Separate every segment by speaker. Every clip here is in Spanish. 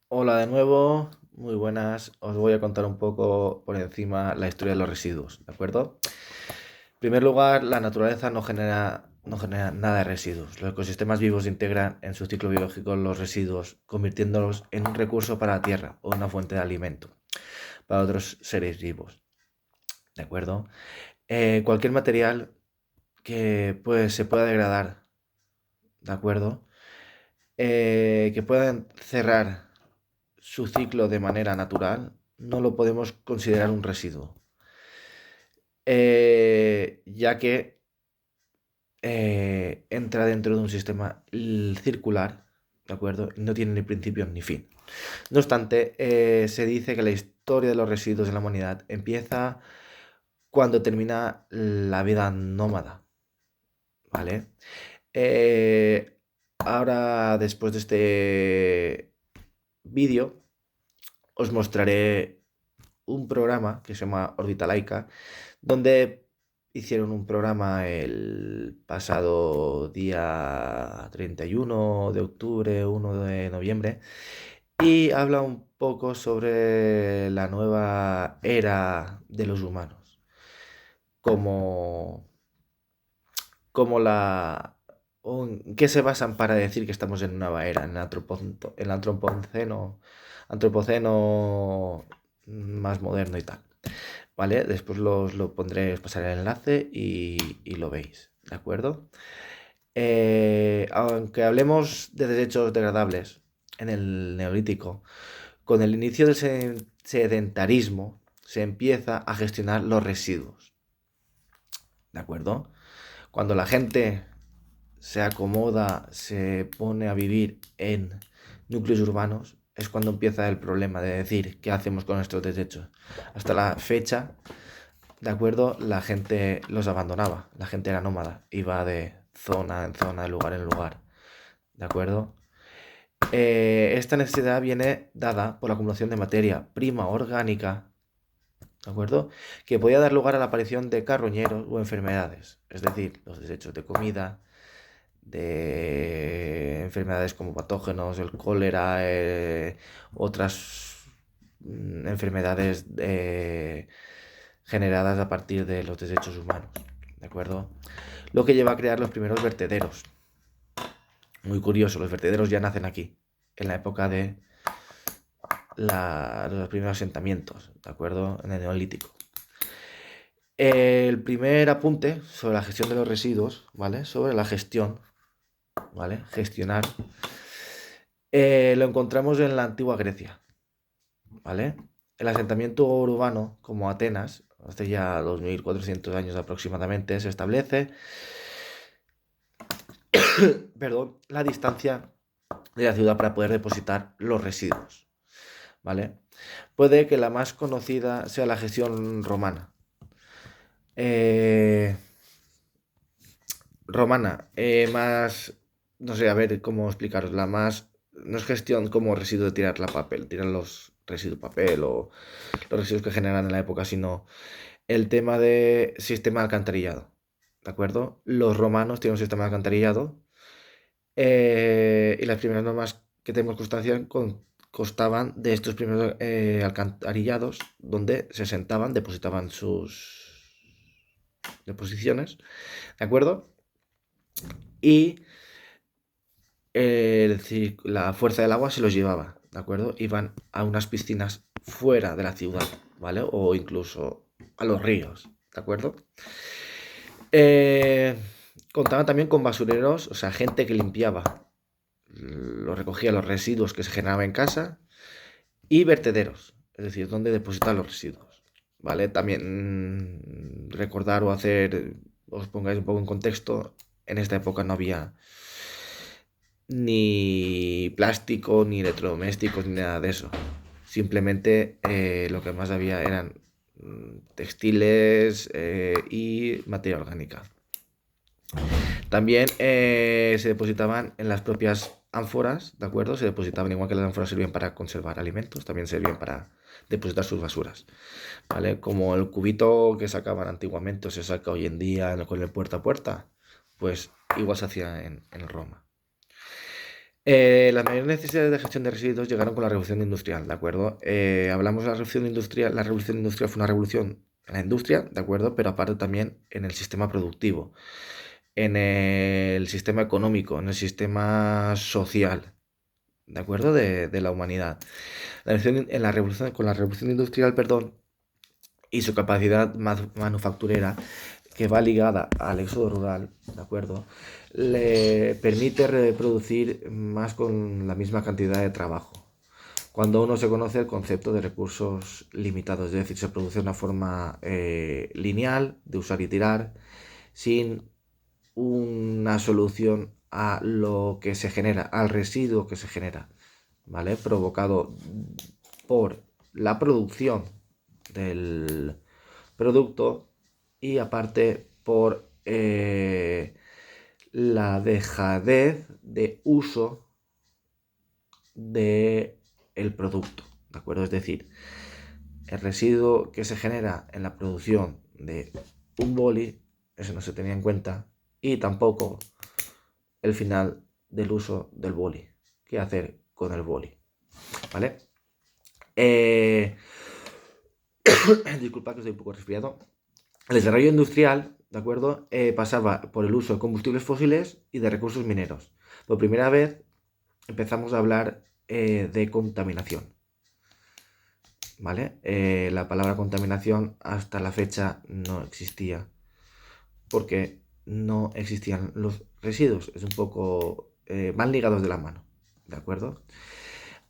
Speaker 1: Hola de nuevo, muy buenas. Os voy a contar un poco por encima la historia de los residuos, ¿de acuerdo? En primer lugar, la naturaleza no genera nada de residuos. Los ecosistemas vivos integran en su ciclo biológico los residuos, convirtiéndolos en un recurso para la tierra o una fuente de alimento para otros seres vivos, ¿de acuerdo? Cualquier material que se pueda degradar, ¿de acuerdo? Que puedan cerrar su ciclo de manera natural, no lo podemos considerar un residuo, ya que entra dentro de un sistema circular, ¿de acuerdo? No tiene ni principio ni fin. No obstante, se dice que la historia de los residuos en la humanidad empieza cuando termina la vida nómada, ¿vale? Eh, Ahora, después de este vídeo, os mostraré un programa que se llama Órbita Laica, donde hicieron un programa el pasado día 31 de octubre, 1 de noviembre, y habla un poco sobre la nueva era de los humanos, como, como la... ¿En qué se basan para decir que estamos en una nueva era? En el antropoceno más moderno y tal. ¿Vale? Después lo pondré, os pasaré el enlace y lo veis, ¿de acuerdo? Aunque hablemos de desechos degradables en el Neolítico, con el inicio del sedentarismo se empieza a gestionar los residuos, ¿de acuerdo? Cuando la gente se acomoda, se pone a vivir en núcleos urbanos, es cuando empieza el problema de decir qué hacemos con estos desechos. Hasta la fecha, ¿de acuerdo? La gente los abandonaba, la gente era nómada, iba de zona en zona, de lugar en lugar, ¿de acuerdo? Esta necesidad viene dada por la acumulación de materia prima orgánica, ¿de acuerdo? Que podía dar lugar a la aparición de carroñeros o enfermedades, es decir, los desechos de comida, de enfermedades como patógenos, el cólera, otras enfermedades generadas a partir de los desechos humanos, ¿de acuerdo? Lo que lleva a crear los primeros vertederos. Muy curioso, los vertederos ya nacen aquí, en la época de los primeros asentamientos, ¿de acuerdo? En el Neolítico. El primer apunte sobre la gestión de los residuos, ¿vale? Sobre la gestión, ¿vale? Gestionar. Lo encontramos en la antigua Grecia, ¿vale? El asentamiento urbano, como Atenas, hace ya 2400 años aproximadamente, se establece, perdón, la distancia de la ciudad para poder depositar los residuos, ¿vale? Puede que la más conocida sea la gestión romana. Eh, más, no sé, a ver cómo explicaros, la más, no es gestión como residuo de tirar la papel, tirar los residuos papel o los residuos que generan en la época, sino el tema de sistema de alcantarillado, ¿de acuerdo? Los romanos tienen un sistema de alcantarillado y las primeras normas que tenemos constancia constaban de estos primeros alcantarillados donde se sentaban, depositaban sus deposiciones, ¿de acuerdo? Y la fuerza del agua se los llevaba, ¿de acuerdo? Iban a unas piscinas fuera de la ciudad, ¿vale? O incluso a los ríos, ¿de acuerdo? Eh, Contaban también con basureros, o sea, gente que limpiaba, recogía los residuos que se generaban en casa y vertederos, es decir, donde depositar los residuos, ¿vale? También recordar o hacer, os pongáis un poco en contexto, en esta época no había ni plástico, ni electrodomésticos, ni nada de eso. Simplemente lo que más había eran textiles y materia orgánica. También se depositaban en las propias ánforas, ¿de acuerdo? Se depositaban igual que las ánforas servían para conservar alimentos, también servían para depositar sus basuras, ¿vale? Como el cubito que sacaban antiguamente o se saca hoy en día con el puerta a puerta, pues igual se hacía en Roma. Las mayores necesidades de gestión de residuos llegaron con la revolución industrial, ¿de acuerdo? Hablamos de la revolución industrial. La revolución industrial fue una revolución en la industria, ¿de acuerdo? Pero aparte también en el sistema productivo, en el sistema económico, en el sistema social, ¿de acuerdo? De la humanidad. Con la revolución industrial, perdón, y su capacidad manufacturera, que va ligada al éxodo rural, ¿de acuerdo? Le permite reproducir más con la misma cantidad de trabajo. Cuando uno se conoce el concepto de recursos limitados, es decir, se produce de una forma lineal, de usar y tirar, sin una solución a lo que se genera, al residuo que se genera, ¿vale? Provocado por la producción del producto y aparte por la dejadez de uso del producto, ¿de acuerdo? Es decir, el residuo que se genera en la producción de un boli, eso no se tenía en cuenta, y tampoco el final del uso del boli. ¿Qué hacer con el boli? ¿Vale? Disculpa que estoy un poco resfriado. El desarrollo industrial, ¿de acuerdo? Pasaba por el uso de combustibles fósiles y de recursos mineros. Por primera vez empezamos a hablar de contaminación, ¿vale? La palabra contaminación hasta la fecha no existía porque no existían los residuos. Es un poco... van ligados de la mano, ¿de acuerdo?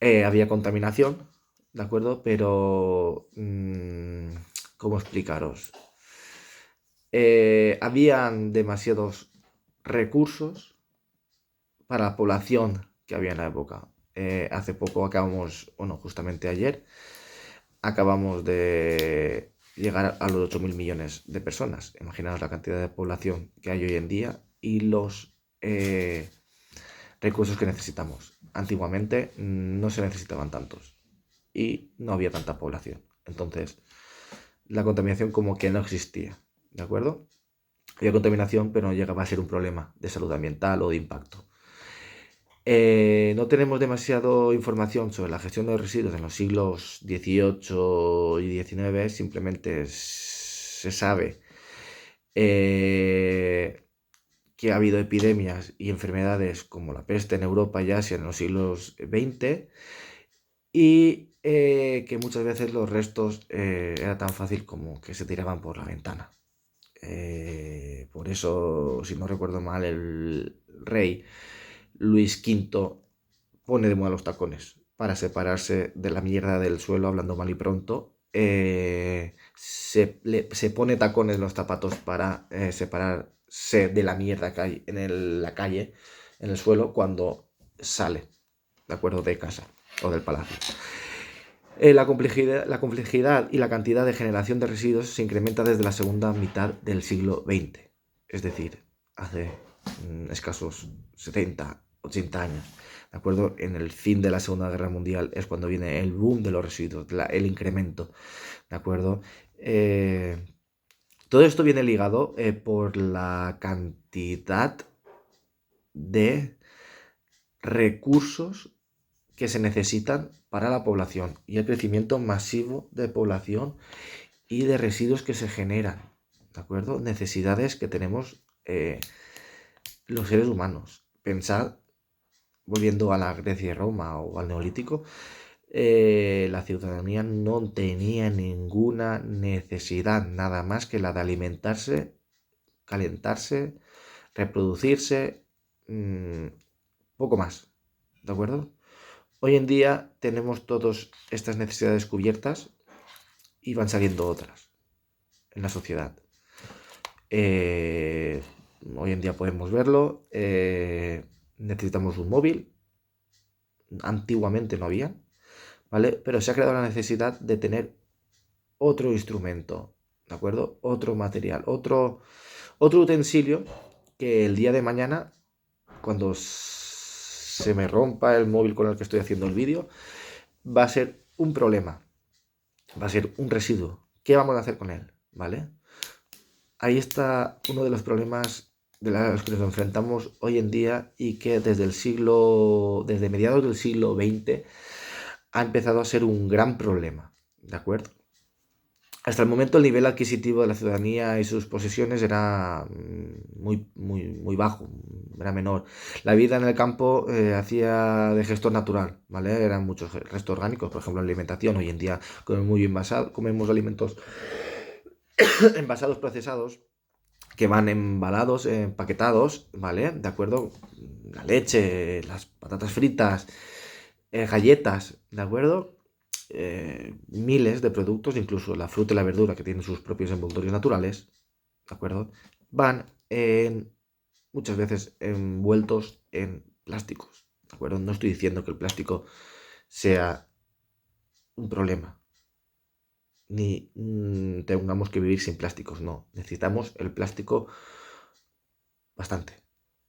Speaker 1: Había contaminación, ¿de acuerdo? Pero... ¿cómo explicaros? Habían demasiados recursos para la población que había en la época. Hace poco acabamos, bueno, justamente ayer, acabamos de llegar a los 8.000 millones de personas. Imaginaos la cantidad de población que hay hoy en día y los recursos que necesitamos. Antiguamente no se necesitaban tantos y no había tanta población. Entonces, la contaminación como que no existía, ¿de acuerdo? Había contaminación, pero no llegaba a ser un problema de salud ambiental o de impacto. No tenemos demasiada información sobre la gestión de los residuos en los siglos XVIII y XIX, simplemente se sabe que ha habido epidemias y enfermedades como la peste en Europa y Asia en los siglos XX y que muchas veces los restos era tan fácil como que se tiraban por la ventana. Por eso, si no recuerdo mal, el rey Luis V pone de moda los tacones para separarse de la mierda del suelo, hablando mal y pronto. Se pone tacones en los zapatos para separarse de la mierda que hay en la calle, en el suelo, cuando sale, ¿de acuerdo? De casa o del palacio. La complejidad y la cantidad de generación de residuos se incrementa desde la segunda mitad del siglo XX, es decir, hace escasos 70, 80 años. ¿De acuerdo? En el fin de la Segunda Guerra Mundial es cuando viene el boom de los residuos, el incremento. ¿De acuerdo? Todo esto viene ligado por la cantidad de recursos que se necesitan para la población y el crecimiento masivo de población y de residuos que se generan, ¿de acuerdo? Necesidades que tenemos los seres humanos. Pensad, volviendo a la Grecia y Roma o al Neolítico, la ciudadanía no tenía ninguna necesidad, nada más que la de alimentarse, calentarse, reproducirse, poco más, ¿de acuerdo? Hoy en día tenemos todas estas necesidades cubiertas y van saliendo otras en la sociedad. Hoy en día podemos verlo. Necesitamos un móvil. Antiguamente no había, ¿vale? Pero se ha creado la necesidad de tener otro instrumento, ¿de acuerdo? Otro material, otro utensilio que el día de mañana, cuando se me rompa el móvil con el que estoy haciendo el vídeo, va a ser un problema, va a ser un residuo. ¿Qué vamos a hacer con él? ¿Vale? Ahí está uno de los problemas de las que nos enfrentamos hoy en día y que desde mediados del siglo XX ha empezado a ser un gran problema, ¿de acuerdo? Hasta el momento el nivel adquisitivo de la ciudadanía y sus posesiones era muy bajo, era menor. La vida en el campo hacía de gestor natural, ¿vale? Eran muchos restos orgánicos, por ejemplo, en la alimentación. Hoy en día comemos alimentos envasados, procesados, que van embalados, empaquetados, ¿vale? ¿De acuerdo? La leche, las patatas fritas, galletas, ¿de acuerdo? Miles de productos, incluso la fruta y la verdura que tienen sus propios envoltorios naturales, ¿de acuerdo? Van muchas veces envueltos en plásticos, ¿de acuerdo? No estoy diciendo que el plástico sea un problema, ni tengamos que vivir sin plásticos, no. Necesitamos el plástico bastante,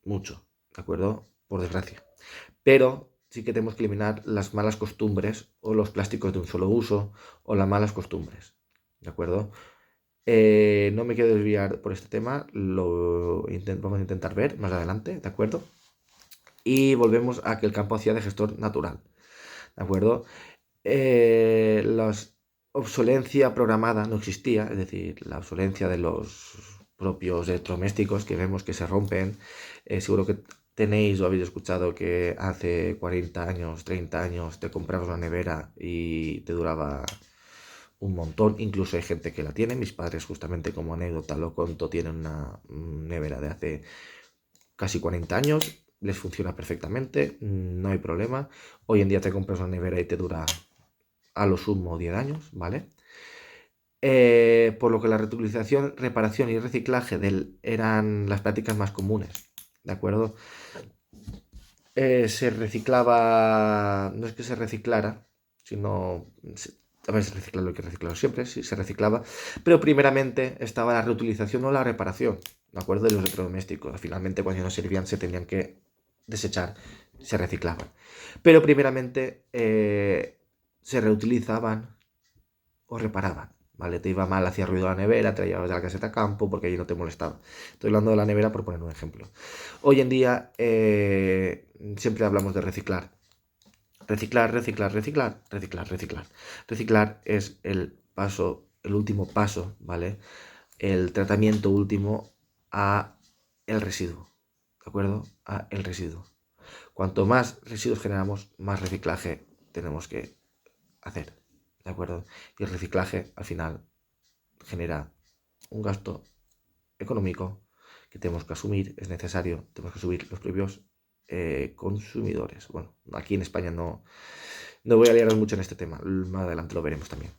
Speaker 1: mucho, ¿de acuerdo? Por desgracia. Pero sí que tenemos que eliminar las malas costumbres o los plásticos de un solo uso o las malas costumbres, ¿de acuerdo? No me quiero desviar por este tema, vamos a intentar ver más adelante, ¿de acuerdo? Y volvemos a que el campo hacía de gestor natural, ¿de acuerdo? La obsolencia programada no existía, es decir, la obsolencia de los propios electrodomésticos que vemos que se rompen. Seguro que tenéis o habéis escuchado que hace 40 años, 30 años te comprabas una nevera y te duraba un montón. Incluso hay gente que la tiene. Mis padres, justamente como anécdota lo conto, tienen una nevera de hace casi 40 años. Les funciona perfectamente, no hay problema. Hoy en día te compras una nevera y te dura a lo sumo 10 años, ¿vale? Por lo que la reutilización, reparación y reciclaje eran las prácticas más comunes, ¿de acuerdo? Se reciclaba, no es que se reciclara, sino, a ver, se recicla lo que reciclado siempre, sí, se reciclaba, pero primeramente estaba la reutilización o la reparación, ¿de acuerdo? De los electrodomésticos. Finalmente, cuando ya no servían, se tenían que desechar, se reciclaban. Pero primeramente se reutilizaban o reparaban, ¿vale? Te iba mal, hacía ruido la nevera, te la llevabas de la caseta a campo porque allí no te molestaba. Estoy hablando de la nevera por poner un ejemplo. Hoy en día siempre hablamos de reciclar. Reciclar, reciclar, reciclar, reciclar, reciclar. Reciclar es el último paso, ¿vale? El tratamiento último a el residuo, ¿de acuerdo? A el residuo. Cuanto más residuos generamos, más reciclaje tenemos que hacer, ¿de acuerdo? Y el reciclaje al final genera un gasto económico que tenemos que asumir, es necesario, tenemos que subir los propios consumidores. Bueno, aquí en España no voy a liaros mucho en este tema, más adelante lo veremos también.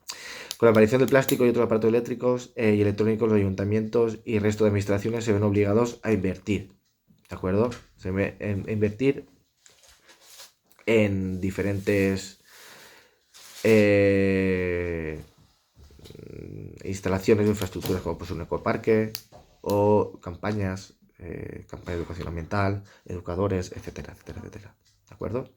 Speaker 1: Con la aparición del plástico y otros aparatos eléctricos y electrónicos, los ayuntamientos y el resto de administraciones se ven obligados a invertir, ¿de acuerdo? A invertir en diferentes instalaciones de infraestructuras como pues un ecoparque o campañas, campaña de educación ambiental, educadores, etcétera, etcétera, etcétera. ¿De acuerdo?